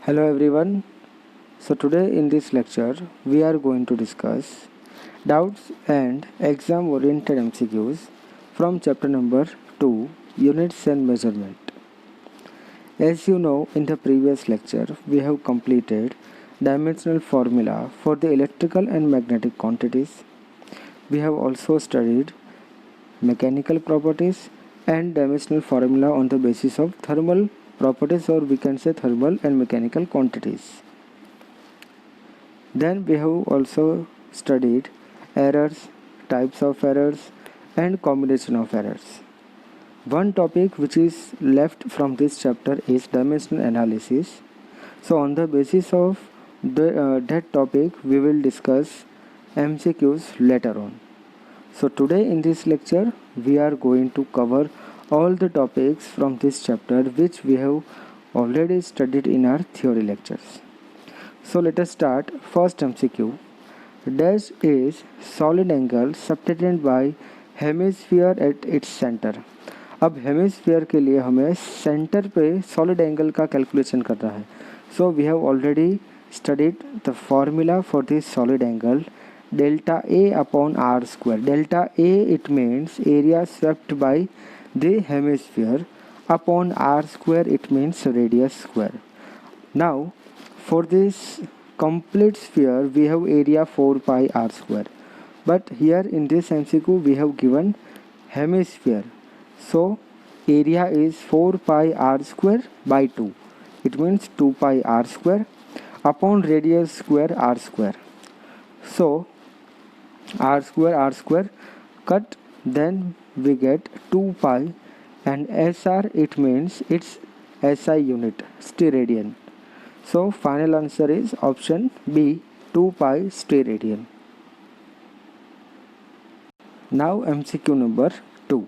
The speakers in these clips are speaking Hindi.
Hello everyone. So today in this lecture we are going to discuss doubts and exam oriented MCQs from chapter number 2 Units and Measurement. As you know, in the previous lecture we have completed dimensional formula for the electrical and magnetic quantities. We have also studied mechanical properties and dimensional formula on the basis of thermal properties, or we can say thermal and mechanical quantities. Then we have also studied errors, types of errors and combination of errors. One topic which is left from this chapter is dimensional analysis. So on the basis of that topic we will discuss MCQs later on. So today in this lecture we are going to cover all the topics from this chapter which we have already studied in our theory lectures. So let us start. First MCQ. Dash is solid angle subtended by hemisphere at its center. अब हेमिस्फीयर के लिए हमें सेंटर पे सॉलिड एंगल का कैलकुलेशन करना है. So we have already studied the formula for this solid angle, delta A upon R square. Delta A, it means area swept by the hemisphere, upon R square it means radius square. Now for this complete sphere we have area 4 pi R square, but here in this MCQ we have given hemisphere, so area is 4 pi R square by 2, it means 2 pi R square upon radius square R square. So R square cut, then we get 2 pi, and SR it means it's SI unit, steradian. So final answer is option B, 2 pi steradian. Now MCQ number 2.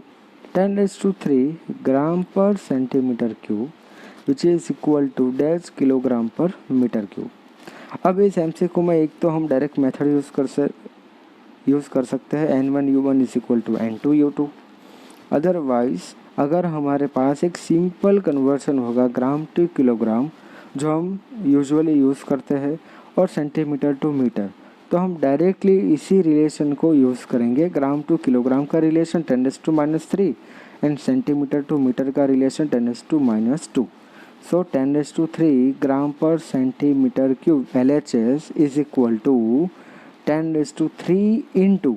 10⁻³ gram per centimeter cube which is equal to dash kilogram per meter cube. अब इस MCQ में एक तो हम डायरेक्ट मेथड यूज़ कर सकते हैं, N1U1 is equal to N2U2. Otherwise अगर हमारे पास एक सिंपल कन्वर्सन होगा ग्राम टू किलोग्राम जो हम यूजुअली यूज़ करते हैं और सेंटीमीटर टू मीटर, तो हम डायरेक्टली इसी रिलेशन को यूज़ करेंगे. ग्राम टू किलोग्राम का relation 10⁻³ and centimetre to metre का रिलेशन 10⁻². सो 10⁻³ ग्राम पर centimetre cube LHS is equal to 10⁻³ into,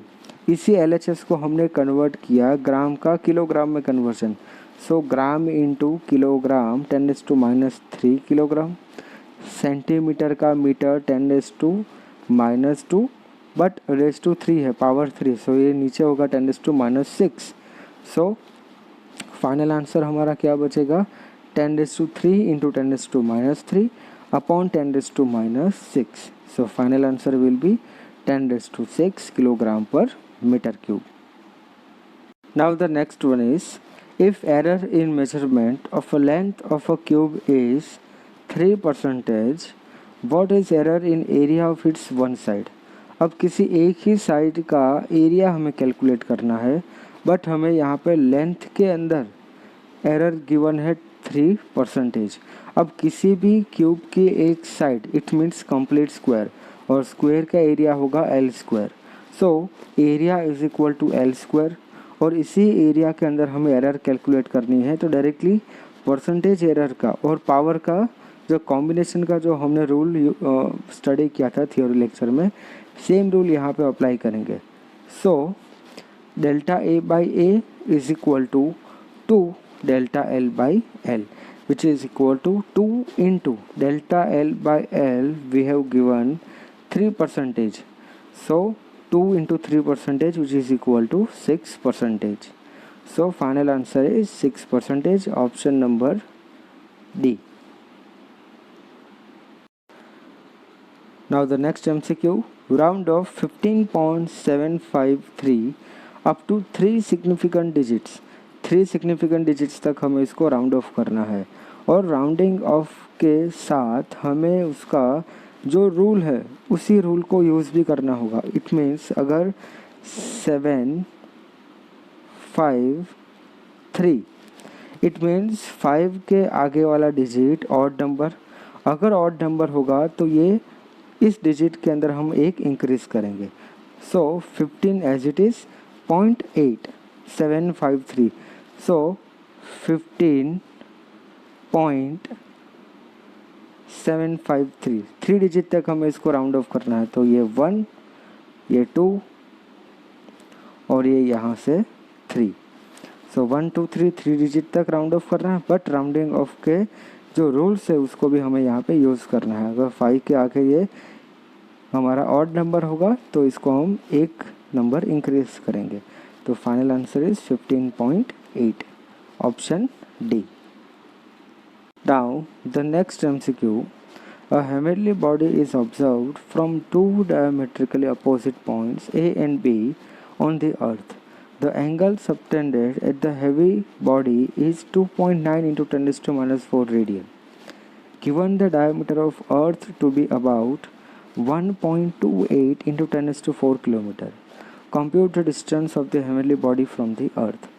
इसी LHS को हमने कन्वर्ट किया ग्राम का किलोग्राम में conversion. So gram into kilogram 10⁻³ kilogram, centimetre का मीटर 10⁻², बट रेज़ टू 3 है, पावर 3, सो ये नीचे होगा 10⁻6. सो फाइनल आंसर हमारा क्या बचेगा, 10⁻³ into 10⁻³ upon 10⁻6. So final answer will be 10⁻6 kilogram per meter cube. Now the next one is, if error in measurement of a length of a cube is 3%, what is error in area of its one side? अब किसी एक ही साइड का एरिया हमें कैलकुलेट करना है, बट हमें यहाँ पे लेंथ के अंदर एरर गिवन है 3%. अब किसी भी क्यूब की एक side it means complete square, और स्क्वायर का एरिया होगा L square. So area is equal to L square, और इसी एरिया के अंदर हमें एरर कैलकुलेट करनी है, तो डायरेक्टली परसेंटेज एरर का और पावर का जो कॉम्बिनेशन का जो हमने रूल स्टडी किया था थियोरी लेक्चर में, सेम रूल यहाँ पे अप्लाई करेंगे. So delta A by A is equal to 2 delta L by L, which is equal to 2 into delta L by L we have given 3%. So 2 into 3%, which is equal to 6%. So final answer is 6%, option number D. Now the next MCQ, round off 15.753 up to 3 significant digits. 3 significant digits तक हमें इसको राउंड ऑफ करना है, और राउंडिंग ऑफ के साथ हमें उसका जो रूल है उसी रूल को यूज़ भी करना होगा. इट मीन्स अगर 7, 5, 3, इट मीन्स 5 के आगे वाला डिजिट ऑड नंबर अगर ऑड नंबर होगा तो ये इस डिजिट के अंदर हम एक इंक्रीज करेंगे। So 15 as it is 0.8753, so 15.753, 3 digit तक हमें इसको राउंड ऑफ करना है। तो ये 1, ये 2 और ये यहाँ से 3। सो 1 2 3 3 डिजिट तक राउंड ऑफ करना है, बट राउंडिंग ऑफ के जो रूल्स है उसको भी हमें यहाँ पे यूज़ करना है। अगर 5 के आगे ये हमारा ऑड नंबर होगा तो इसको हम एक नंबर इंक्रीज करेंगे। तो final answer is 15.8, option D. Now the next MCQ, a heavenly body is observed from two diametrically opposite points A and B on the earth. The angle subtended at the heavy body is 2.9 into 10 to minus 4 radian. Given the diameter of earth to be about 1.28 into 10 to 4 kilometer, compute the distance of the heavenly body from the earth.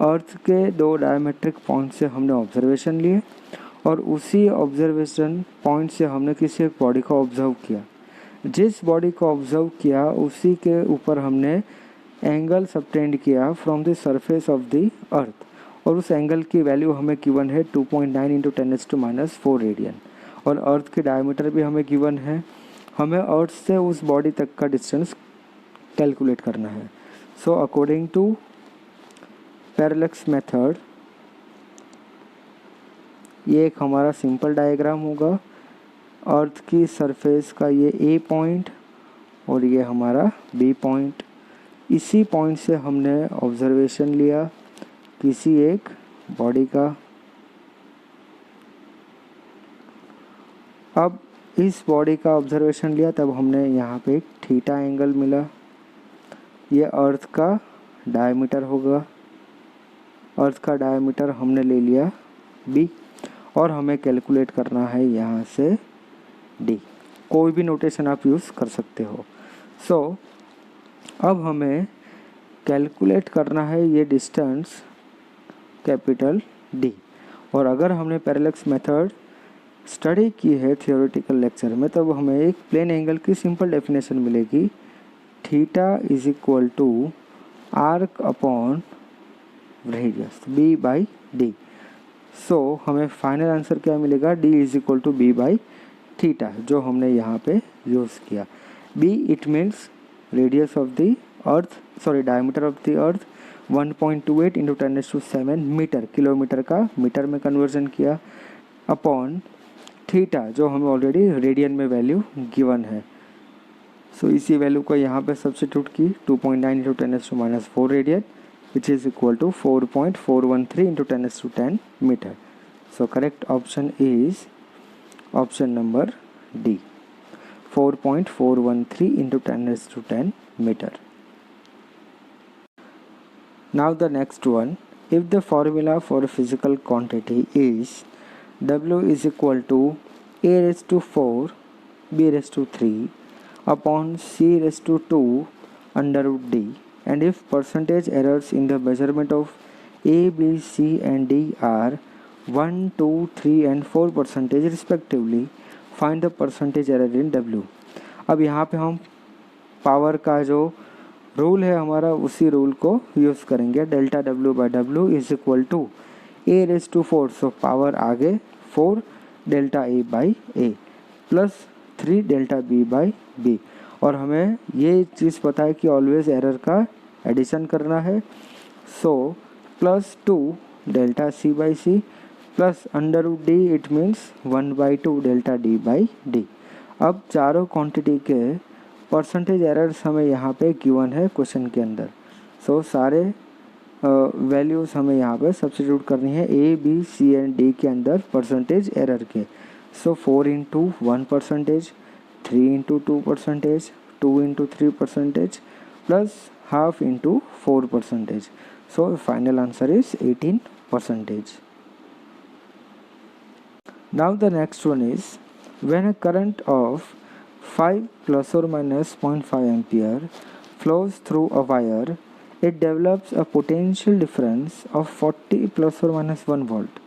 अर्थ के दो डायमेट्रिक पॉइंट से हमने ऑब्जर्वेशन लिए और उसी ऑब्जर्वेशन पॉइंट से हमने किसी एक बॉडी को ऑब्जर्व किया। जिस बॉडी को ऑब्जर्व किया उसी के ऊपर हमने एंगल सबटेंड किया from the surface of the अर्थ, और उस एंगल की वैल्यू हमें गिवन है 2.9 इंटू 10 टू माइनस 4 रेडियन, और अर्थ की डायमीटर भी हमें गिवन है। हमें अर्थ से उस बॉडी तक का डिस्टेंस कैलकुलेट करना है। सो अकॉर्डिंग टू पैरेलक्स मेथड, ये एक हमारा सिंपल डायग्राम होगा। अर्थ की सरफेस का ये ए पॉइंट और ये हमारा बी पॉइंट, इसी पॉइंट से हमने ऑब्जर्वेशन लिया किसी एक बॉडी का। अब इस बॉडी का ऑब्जर्वेशन लिया तब हमने यहाँ पे एक थीटा एंगल मिला। ये अर्थ का डायमीटर होगा, अर्थ का डायमीटर हमने ले लिया बी, और हमें कैलकुलेट करना है यहाँ से डी। कोई भी नोटेशन आप यूज़ कर सकते हो। सो अब हमें कैलकुलेट करना है ये डिस्टेंस कैपिटल डी। और अगर हमने पैरेलक्स मेथड स्टडी की है थियोरेटिकल लेक्चर में, तब हमें एक प्लेन एंगल की सिंपल डेफिनेशन मिलेगी, theta is equal to arc upon radius B by D. So हमें फाइनल आंसर क्या मिलेगा, D is equal to B by theta, जो हमने यहाँ पे यूज़ किया। B it means radius of the earth, sorry diameter of the earth 1.28 into 10⁷ metre, kilometre का मीटर में कन्वर्जन किया, अपॉन थीटा जो हमें ऑलरेडी रेडियन में वैल्यू गिवन है। सो इसी वैल्यू को यहाँ पे सब्स्टिट्यूट की 2.9 into 10⁻⁴ radian, which is equal to 4.413 into 10⁻10 meter. So correct option is option number D, 4.413 into 10⁻10 meter. Now the next one, if the formula for a physical quantity is W is equal to A raised to 4 B raised to 3 upon C raised to 2 under root D, and if percentage errors in the measurement of A, B, C and D are 1, 2, 3 and 4% respectively, find the percentage error in W. अब यहाँ पे हम पावर का जो रूल है हमारा उसी रूल को यूज़ करेंगे। Delta W by W is equal to A raise to 4, so power आगे 4 delta A by A plus 3 delta B by B। और हमें ये चीज़ पता है कि ऑलवेज एरर का एडिशन करना है। So plus 2 delta C by C plus under root D, it means 1/2 delta D by D। अब चारों क्वांटिटी के परसेंटेज एरर्स हमें यहाँ पे गिवन है क्वेश्चन के अंदर। सो सारे वैल्यूज़ हमें यहाँ पे सब्स्टिट्यूट करनी है A, B, C and D के अंदर परसेंटेज एरर के। सो 4 into 1%, 3 into 2%, 2 into 3% plus half into 4%. So final answer is 18%. Now the next one is, when a current of 5 plus or minus 0.5 ampere flows through a wire, it develops a potential difference of 40 plus or minus 1 volt.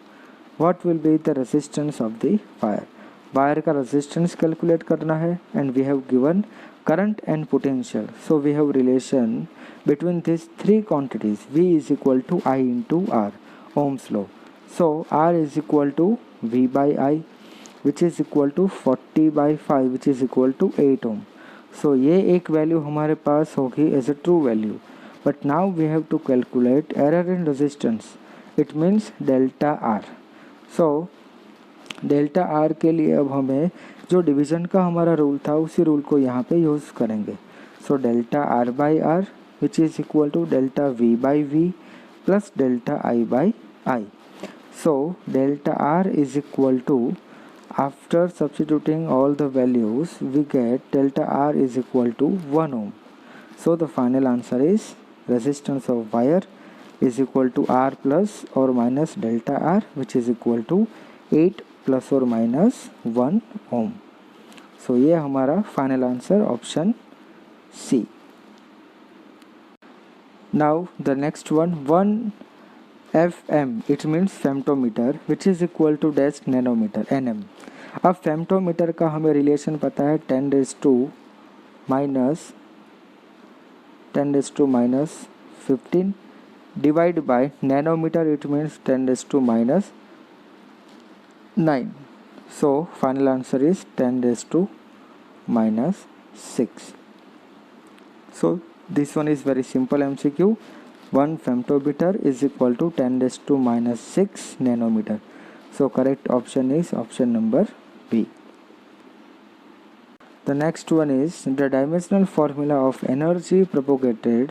What will be the resistance of the wire? Wire का रेजिस्टेंस कैलकुलेट करना है and we have given current and potential. So we have relation between this three quantities. V is equal to I into R, Ohm's law. So R is equal to V by I which is equal to 40/5 which is equal to 8 ohm. सो ये एक वैल्यू हमारे पास होगी as a true value. But now we have to calculate error in resistance. It means delta R. So delta are के लिए अब हमें जो डिवीज़न का हमारा रूल था उसी रूल को यहाँ पे यूज़ करेंगे. So delta R by R which is equal to delta V by V plus delta I by I. So delta R is equal to, after substituting all the values we get delta R is equal to 1 ohm. So the final answer is resistance of wire is equal to R plus or minus delta R which is equal to 8 plus or minus 1 ohm. So ये हमारा final answer option C. Now the next one, 1 FM it means femtometer which is equal to dash nanometer nm. अब फेम्टोमीटर का हमें रिलेशन पता है 10⁻⁻15 divide by nanometre it means 10⁻⁹. So final answer is 10⁻⁶. So this one is very simple MCQ. 1 femtometer is equal to 10⁻⁶ nanometer. So correct option is option number B. The next one is the dimensional formula of energy propagated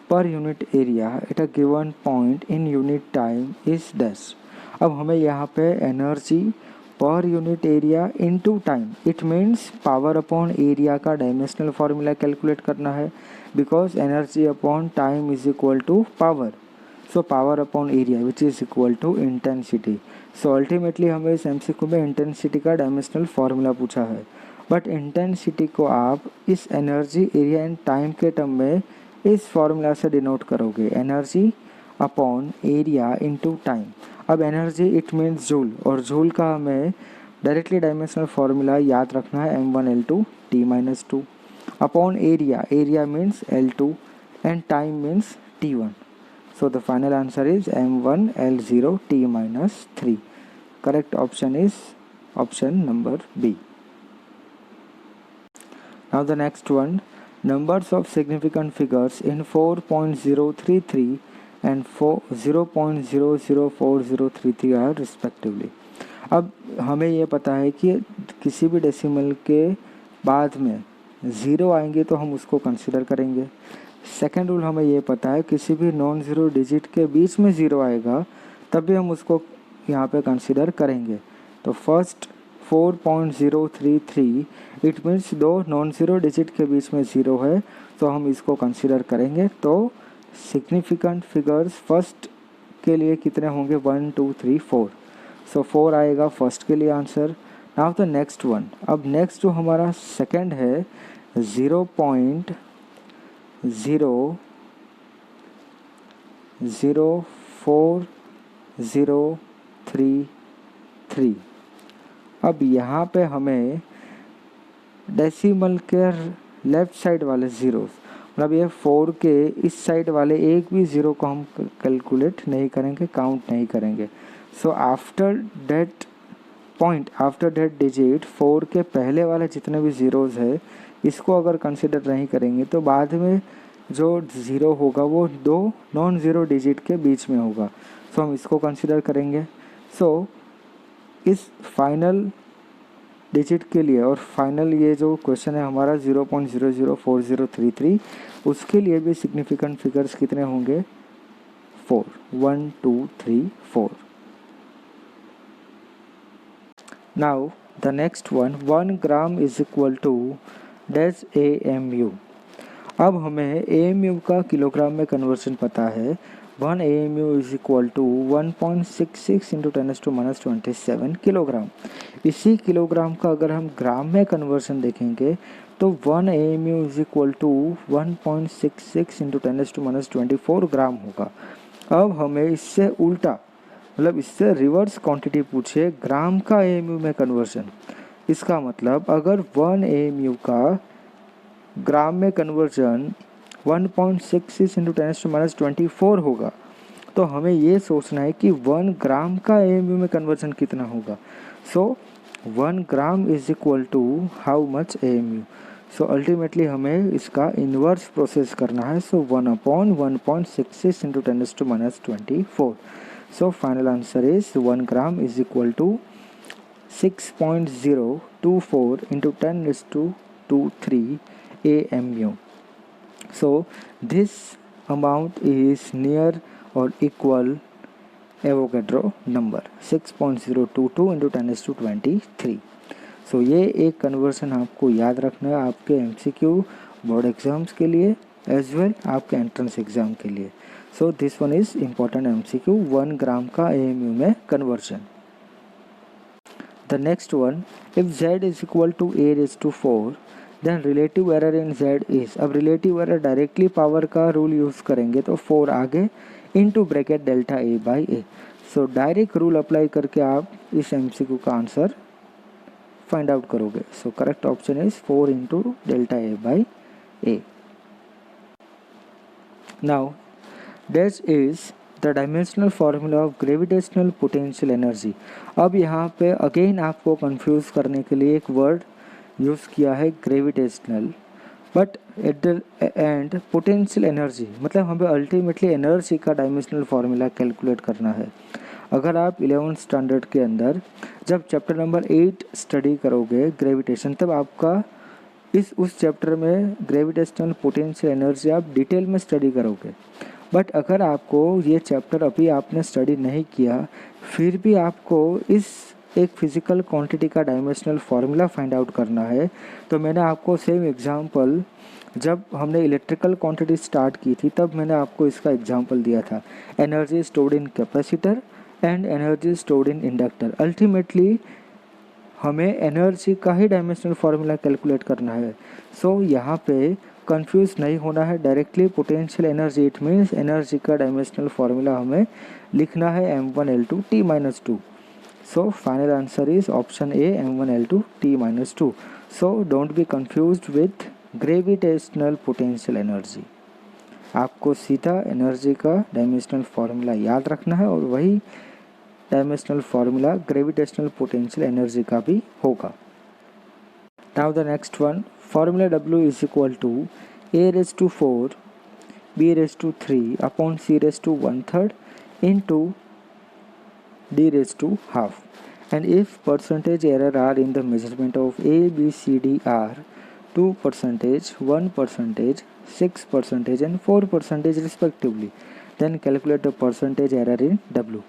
per unit area at a given point in unit time is dash. अब हमें यहाँ पे एनर्जी पर unit area into time it means power upon area का डायमेंशनल फार्मूला कैलकुलेट करना है because energy upon time is equal to power. So power upon area which is equal to intensity. So ultimately हमें इस MCQ में इंटेंसिटी का डायमेंशनल फार्मूला पूछा है. बट इंटेंसिटी को आप इस एनर्जी एरिया एंड टाइम के टर्म में इस फार्मूला से डिनोट करोगे, energy upon area into time. अब एनर्जी इट मीन्स जूल और जूल का हमें डायरेक्टली डायमेंशनल फार्मूला याद रखना है m1L2 T-2 upon area. Area means L2 and time means T1. So the final answer is m1L0 T-3. Correct option is option number B. Now the next one, numbers of significant figures in 4.033 and 0.004033 are respectively. अब हमें ये पता है कि किसी भी डेसिमल के बाद में ज़ीरो आएंगे तो हम उसको कंसिडर करेंगे. सेकेंड रूल हमें ये पता है किसी भी नॉन ज़ीरो डिजिट के बीच में ज़ीरो आएगा तब भी हम उसको यहाँ पे कंसिडर करेंगे. तो फर्स्ट 4.033 इट मीन्स दो नॉन ज़ीरो डिजिट के बीच में ज़ीरो है तो हम इसको कंसिडर करेंगे. तो सिग्निफिकेंट फिगर्स फर्स्ट के लिए कितने होंगे 1 2 3 4. सो 4 आएगा फर्स्ट के लिए answer. Now the next one. अब नेक्स्ट जो हमारा सेकेंड है 0.04033. अब यहाँ पे हमें डेसिमल के लेफ़्ट साइड वाले ज़ीरोस, मतलब ये 4 के इस साइड वाले एक भी ज़ीरो को हम कैलकुलेट नहीं करेंगे, काउंट नहीं करेंगे. So after that point, after that digit 4 के पहले वाले जितने भी ज़ीरोज़ है इसको अगर कंसिडर नहीं करेंगे तो बाद में जो ज़ीरो होगा वो दो नॉन ज़ीरो डिजिट के बीच में होगा. सो हम इसको कंसिडर करेंगे. सो इस फाइनल डिजिट के लिए और फाइनल ये जो क्वेश्चन है हमारा 0.004033 उसके लिए भी सिग्निफिकेंट फिगर्स कितने होंगे 4. 1 2 3 4. Now the next one 1 gram is equal to dash AMU. अब हमें AMU का किलोग्राम में कन्वर्जन पता है. 1 AMU is equal to 1.66 into 10⁻⁻27 kilogram. इसी किलोग्राम का अगर हम ग्राम में कन्वर्जन देखेंगे तो 1 AMU is equal to 1.66 into 10⁻24 gram होगा. अब हमें इससे उल्टा मतलब इससे रिवर्स क्वांटिटी पूछे ग्राम का AMU में कन्वर्जन इसका मतलब अगर 1 AMU का ग्राम में कन्वर्जन 1.66 इंटू 10⁻24 होगा, तो हमें ये सोचना है कि 1 ग्राम का AMU में कन्वर्जन कितना होगा। So 1 gram is equal to how much AMU। So ultimately हमें इसका इन्वर्स प्रोसेस करना है। So 1/1.66 into 10⁻24। So final answer is 1 gram is equal to 6.024 into 10⁻23 AMU. So this amount is near or equal Avogadro number 6.022 into 10⁻23. सो ये एक कन्वर्सन आपको याद रखना है आपके MCQ बोर्ड एग्जाम्स के लिए एज वेल आपके एंट्रेंस एग्जाम के लिए। सो this one is important MCQ 1 ग्राम का AMU में conversion. The next one, if z is equal to a raised to 4, then relative error in z is, अब relative error डायरेक्टली पावर का रूल यूज़ करेंगे तो 4 आगे into bracket delta a by A. So direct rule apply करके आप इस MCQ का आंसर फाइंड आउट करोगे। सो correct option is 4 into delta a by A. Now that is the dimensional formula of gravitational potential energy. अब यहाँ पे अगेन आपको कंफ्यूज करने के लिए एक वर्ड यूज़ किया है gravitational, but at the end potential energy, मतलब हमें अल्टीमेटली एनर्जी का डायमेंशनल फार्मूला कैलकुलेट करना है। अगर आप 11th स्टैंडर्ड के अंदर जब चैप्टर नंबर 8 स्टडी करोगे ग्रेविटेशन, तब आपका उस चैप्टर में ग्रेविटेशनल पोटेंशियल एनर्जी आप डिटेल में स्टडी करोगे। बट अगर आपको ये चैप्टर अभी आपने स्टडी नहीं किया, फिर भी आपको इस एक फिज़िकल क्वांटिटी का डायमेंशनल फार्मूला फाइंड आउट करना है, तो मैंने आपको सेम एग्जांपल जब हमने इलेक्ट्रिकल क्वांटिटी स्टार्ट की थी तब मैंने आपको इसका एग्जांपल दिया था, energy stored in capacitor and energy stored in inductor. Ultimately हमें एनर्जी का ही डायमेंशनल फार्मूला कैलकुलेट करना है। सो यहाँ पे कंफ्यूज नहीं होना है, directly potential energy, it means energy का डायमेंशनल फार्मूला हमें लिखना है m1L2 T-2। So final answer is option A m1L2 T-2। So don't be confused with gravitational potential energy. आपको सीधा एनर्जी का डायमेंशनल फार्मूला याद रखना है और वही dimensional formula gravitational potential energy का भी होगा। Now the next one, formula W is equal to a raised to 4 b raised to 3 upon c raised to 1/3 into d raised to half, and if percentage error are in the measurement of a b c d are 2%, 1%, 6% and 4% respectively, then calculate the percentage error in W।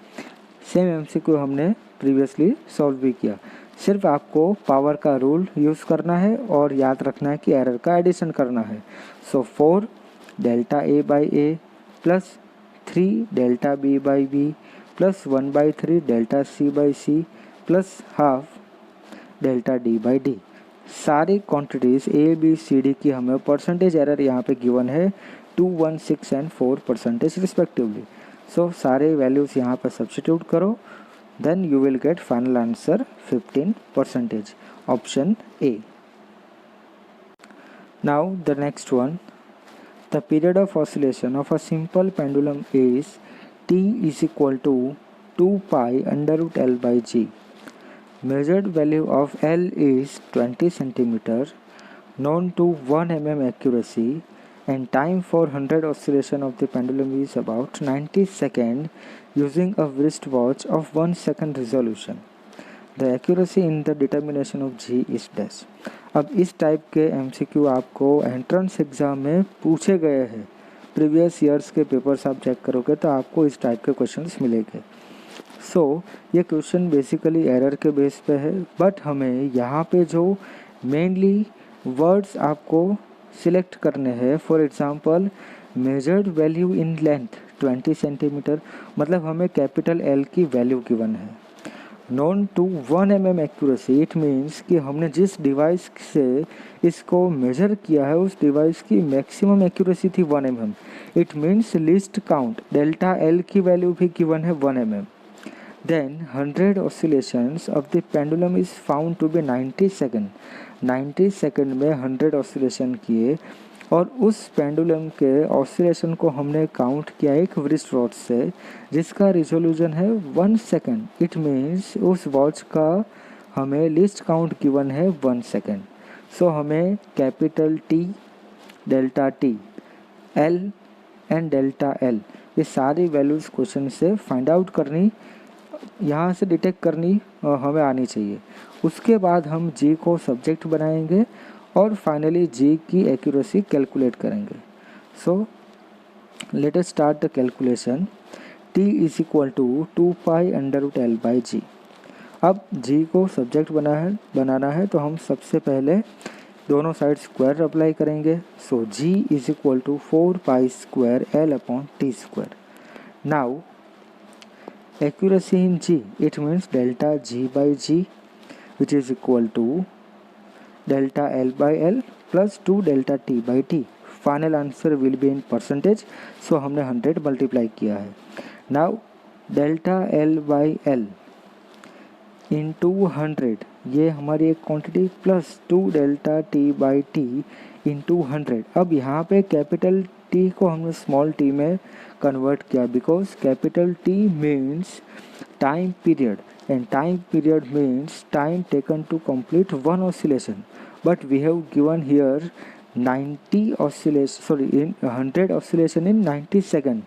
Same MCQ हमने प्रीवियसली सॉल्व भी किया, सिर्फ आपको पावर का रूल यूज़ करना है और याद रखना है कि एरर का एडिशन करना है। So 4 delta A by A plus 3 delta B by B plus 1/3 delta C by C plus half delta D by D. सारी quantities A B C D की हमें परसेंटेज एरर यहाँ पे गिवन है 2, 1, 6 एंड 4% रिस्पेक्टिवली। सो सारे वैल्यूज़ यहाँ पर सब्स्टिट्यूट करो, then you will get final answer 15%, option A। Now the next one, the period of oscillation of a simple pendulum is t is equal to 2 pi under root L by G. Measured value of L is 20 centimeter, known to 1 mm accuracy, and time for 100 oscillation of the pendulum is about 90 seconds using a wristwatch of 1 second resolution. The accuracy in the determination of G is dash। अब इस टाइप के MCQ आपको एंट्रेंस एग्ज़ाम में पूछे गए हैं, प्रीवियस ईयर्स के पेपर्स आप चेक करोगे तो आपको इस टाइप के क्वेश्चंस मिलेंगे। सो ये क्वेश्चन बेसिकली एरर के बेस पे है, बट हमें यहाँ पे जो मेनली वर्ड्स आपको सिलेक्ट करने हैं, for example measured value in length 20 centimetre, मतलब हमें कैपिटल L की वैल्यू गिवन है। Known to 1 mm accuracy, it means कि हमने जिस डिवाइस से इसको मेजर किया है उस डिवाइस की मैक्सिमम एक्यूरेसी थी 1 mm। It means least count delta L की वैल्यू भी गिवन है 1 mm। Then 100 oscillations of the pendulum is found to be 90 second. 90 second में 100 ऑसिलेशन किए और उस पेंडुलम के ऑसिलेशन को हमने काउंट किया एक व्रिस्ट वॉच से जिसका रिजोल्यूशन है 1 सेकेंड. इट मीन्स उस वॉच का हमें लिस्ट काउंट गिवन है 1 सेकेंड. सो हमें capital T, delta T, L and delta L ये सारी वैल्यूज़ क्वेश्चन से फाइंड आउट करनी, यहाँ से डिटेक्ट करनी हमें आनी चाहिए. उसके बाद हम जी को सब्जेक्ट बनाएंगे और फाइनली जी की एक्यूरेसी कैलकुलेट करेंगे. So let us start the calculation. T is equal to 2 pi under root L by G. अब जी को सब्जेक्ट बनाना है तो हम सबसे पहले दोनों साइड स्क्वायर अप्लाई करेंगे. So G is equal to 4 pi square L upon T square. Now accuracy in G, it means delta G by G which is equal to delta L by L plus 2 delta T by T. Final answer will be in percentage. So हमने 100 मल्टीप्लाई किया है. Now delta L by L into 100 ये हमारी एक quantity plus 2 delta T by T into 100. अब यहाँ पे कैपिटल टी को हमने स्मॉल टी में कन्वर्ट किया because capital T means time period and time period means time taken to complete one oscillation. But we have given here 90 oscillation, sorry in 100 oscillation in 90 second.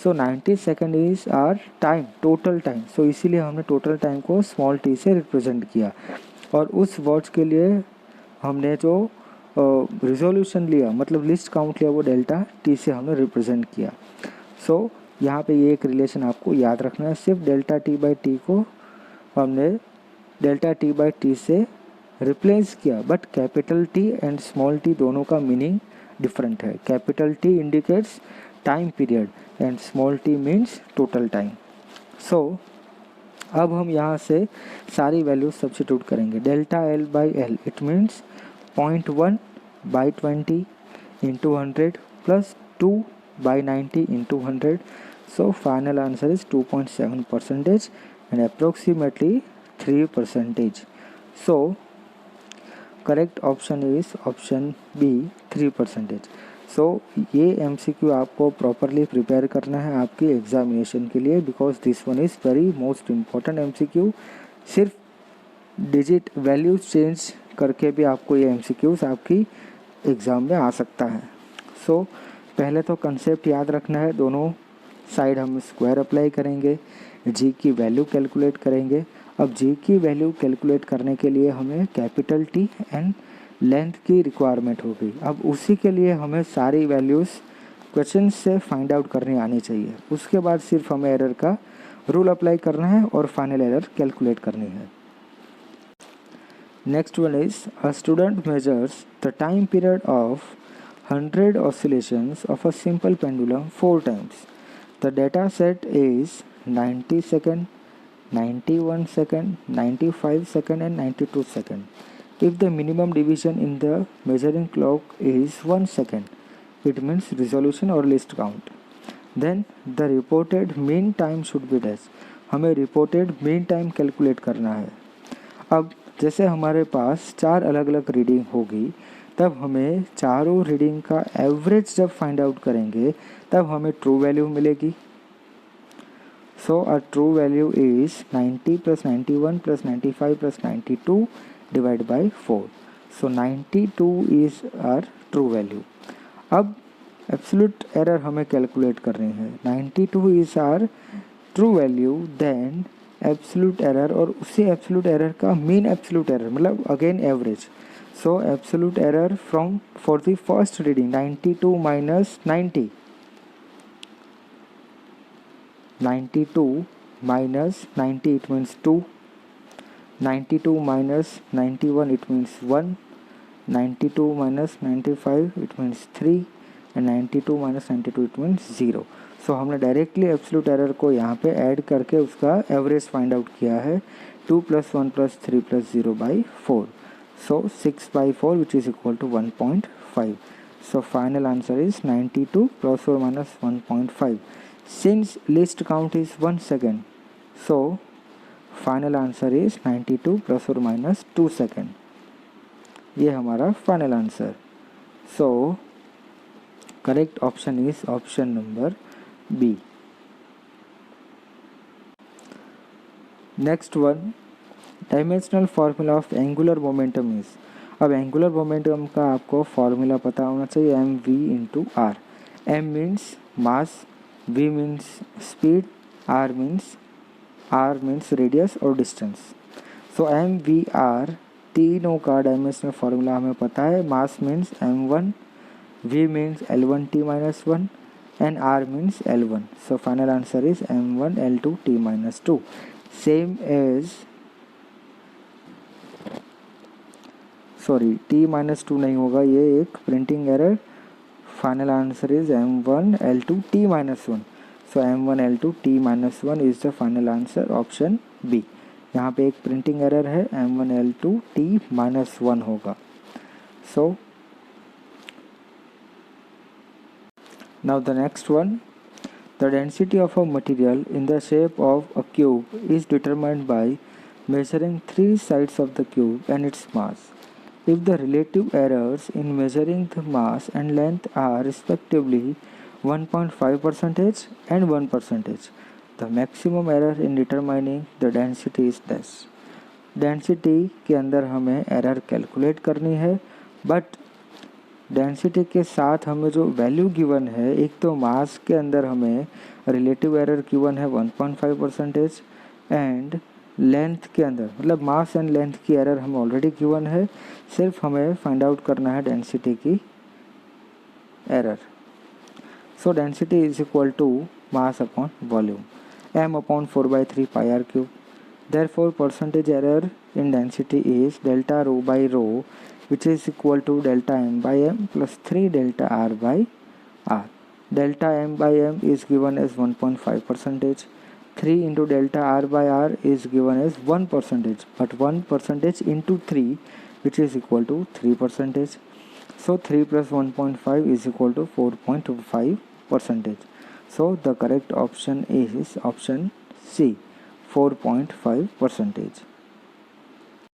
So 90 second is our time, total time. So इसीलिए हमने टोटल टाइम को स्मॉल टी से रिप्रेजेंट किया. और उस वॉच के लिए हमने जो रिजोल्यूशन लिया, मतलब लिस्ट काउंट लिया, वो डेल्टा टी से हमने रिप्रेजेंट किया. सो यहाँ पे ये एक रिलेशन आपको याद रखना है. सिर्फ डेल्टा टी बाई टी को हमने डेल्टा टी बाई टी से रिप्लेस किया, but capital T and small T दोनों का मीनिंग डिफरेंट है. Capital T indicates time period and small T means total time. So अब हम यहाँ से सारी वैल्यूज सब्स्टिट्यूट करेंगे. Delta L by L it means 0.1 by 20 into 100 plus 2 by 90 into 100. So final answer is 2.7% and approximately 3%. So correct option is option B, 3%. So ये MCQ आपको प्रॉपरली प्रिपेयर करना है आपकी एग्जामिनेशन के लिए because this one is very most important MCQ. सिर्फ डिजिट वैल्यूज चेंज करके भी आपको ये MCQs आपकी एग्ज़ाम में आ सकता है. सो पहले तो कंसेप्ट याद रखना है. दोनों साइड हम स्क्वायर अप्लाई करेंगे, जी की वैल्यू कैलकुलेट करेंगे. अब जी की वैल्यू कैलकुलेट करने के लिए हमें कैपिटल टी एंड लेंथ की रिक्वायरमेंट होगी. अब उसी के लिए हमें सारी वैल्यूज़ क्वेश्चन से फाइंड आउट करनी आनी चाहिए. उसके बाद सिर्फ हमें एरर का रूल अप्लाई करना है और फाइनल एरर कैलकुलेट करनी है. Next one is a student measures the time period of 100 oscillations of a simple pendulum 4 times. The data set is 90 second, 91 second, 95 second and 92 second. If the minimum division in the measuring clock is 1 second, it means resolution or least count. Then the reported mean time should be dash. हमें reported mean time calculate करना है. अब जैसे हमारे पास 4 अलग अलग रीडिंग होगी तब हमें चारों रीडिंग का एवरेज जब फाइंड आउट करेंगे तब हमें ट्रू वैल्यू मिलेगी. So a true value is 90 plus 91 plus 95 plus 92 divide by 4. So 92 is our true value. अब एब्सोल्यूट एरर हमें कैलकुलेट करनी है. 92 is our true value. Then absolute error और उसी एब्सोल्यूट एरर का मीन एब्सोल्यूट एरर मतलब again average. So absolute error from for the first reading 92 minus 90, 92 minus 90 it means 2, 92 minus 91 it means 1, 92 minus 95 it means 3 and 92 minus 92 it means 0. सो हमने डायरेक्टली एब्सोल्यूट एरर को यहाँ पे ऐड करके उसका एवरेज फाइंड आउट किया है. 2 + 1 + 3 + 0 by 4. So 6 by 4 which is equal to 1.5. So final answer is 92 ± 1.5. Since least count is 1 second, so final answer is 92 plus और माइनस 2 सेकेंड. ये हमारा final answer. So correct option is option number B. Next one, dimensional formula of angular momentum is. अब एंगुलर मोमेंटम का आपको फार्मूला पता होना चाहिए, M V into R. M means mass, V means speed, R means radius और distance. So M V R तीनों का डायमेंशनल फार्मूला हमें पता है. Mass means m1, v means l1t minus 1 and r means l1. So final answer is m1 l2 t minus 2. Same as t minus 2 नहीं होगा, ये एक printing error. Final answer is m1 l2 t minus 1. So m1 l2 t minus 1 is the final answer, option B. यहाँ पे एक प्रिंटिंग एरर है, m1 l2 t minus 1 होगा. सो now the next one, the density of a material in the shape of a cube is determined by measuring three sides of the cube and its mass. If the relative errors in measuring the mass and length are respectively 1.5% and 1%, the maximum error in determining the density is dash. Density के अंदर हमें एरर कैलकुलेट करनी है, बट डेंसिटी के साथ हमें जो वैल्यू गिवन है, एक तो मास के अंदर हमें रिलेटिव एरर गिवन है 1.5% एंड लेंथ के अंदर, मतलब मास एंड लेंथ की एरर हमें ऑलरेडी गिवन है, सिर्फ हमें फाइंड आउट करना है डेंसिटी की error. So density is equal to mass upon volume, m upon 4/3 pi R cube. Therefore percentage error in density is delta rho by rho which is equal to delta m by m plus 3 delta r by r. Delta m by m is given as 1.5%. 3 into delta r by r is given as 1%, but 1% into 3, which is equal to 3%. So 3 plus 1.5 is equal to 4.5%. So the correct option is option C, 4.5%.